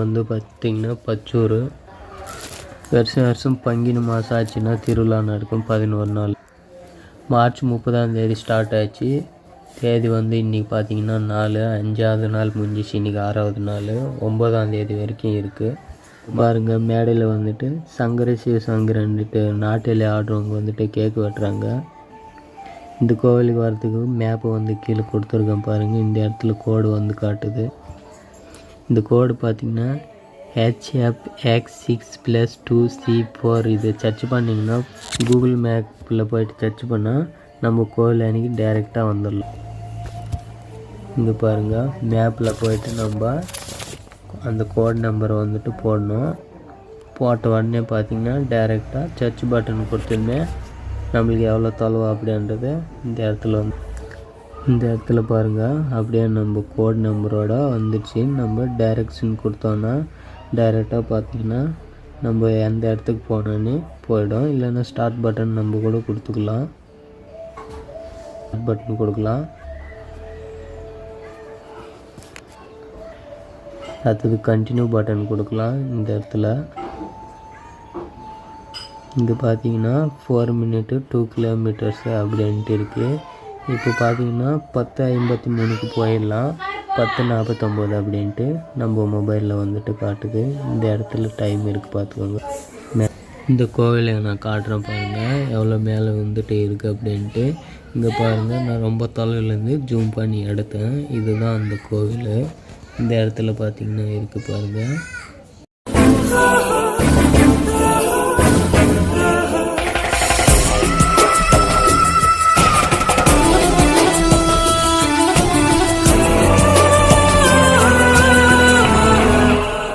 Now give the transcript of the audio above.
வந்து பார்த்திங்கன்னா பச்சூர். வருஷம் வருஷம் பங்குனி மாதம் ஆச்சுன்னா திருவிழா நடக்கும் 11 நாள். மார்ச் 30 ஸ்டார்ட் ஆச்சு. தேதி வந்து இன்றைக்கி பார்த்திங்கன்னா 4, 5வது நாள் முடிஞ்சிச்சு. இன்றைக்கி 6வது நாள், 9 வரைக்கும் இருக்குது. பாருங்கள், மேடையில் வந்துட்டு சங்கர சிவசங்கரன்ட்டு நாட்டிலே ஆடுறவங்க வந்துட்டு கேக்கு வெட்டுறாங்க. இந்த கோவிலுக்கு வரத்துக்கு மேப்பை வந்து கீழே கொடுத்துருக்கேன் பாருங்கள். இந்த இடத்துல கோடு வந்து காட்டுது. இந்த கோடு பார்த்திங்கன்னா HFX6+2C4. இதை சர்ச் பண்ணிங்கன்னா கூகுள் மேப்பில் போய்ட்டு சர்ச் பண்ணால் நம்ம கோவில் அன்றைக்கி டைரெக்டாக வந்துடலாம். இங்கே பாருங்கள், மேப்பில் போய்ட்டு நம்ம அந்த கோட் நம்பரை வந்துட்டு போடணும். போட்ட உடனே பார்த்திங்கன்னா டைரெக்டாக சர்ச் பட்டன் கொடுத்துருமே நம்மளுக்கு எவ்வளோ தொலைவு அப்படின்றது இந்த இடத்துல பாருங்கள். அப்படியே நம்ம கோட் நம்பரோட வந்துடுச்சு. நம்ம டைரெக்ஷன் கொடுத்தோன்னா டைரெக்டாக பார்த்திங்கன்னா நம்ம எந்த இடத்துக்கு போனோன்னு போயிடும். இல்லைன்னா ஸ்டார்ட் பட்டன் நம்ம கூட கொடுத்துக்கலாம். பட்டன் கொடுக்கலாம். அடுத்தது கண்டினியூ பட்டன் கொடுக்கலாம். இந்த இடத்துல இங்கே பார்த்தீங்கன்னா 4 minutes 2 kilometers அப்படின்ட்டு இருக்குது. இப்போ பார்த்தீங்கன்னா 10:53 போயிடலாம். 10:49 அப்படின்ட்டு நம்ம மொபைலில் வந்துட்டு காட்டுது. இந்த இடத்துல டைம் இருக்குது பார்த்துக்கோங்க. இந்த கோவிலை நான் காட்டுறேன் பாருங்கள், எவ்வளோ மேலே வந்துட்டு இருக்குது அப்படின்ட்டு. இங்கே பாருங்கள், நான் ரொம்ப தொலைவிலேருந்து ஜூம் பண்ணி எடுத்தேன். இதுதான் அந்த கோவில். இந்த இடத்துல பார்த்திங்கன்னா இருக்குது பாருங்கள்.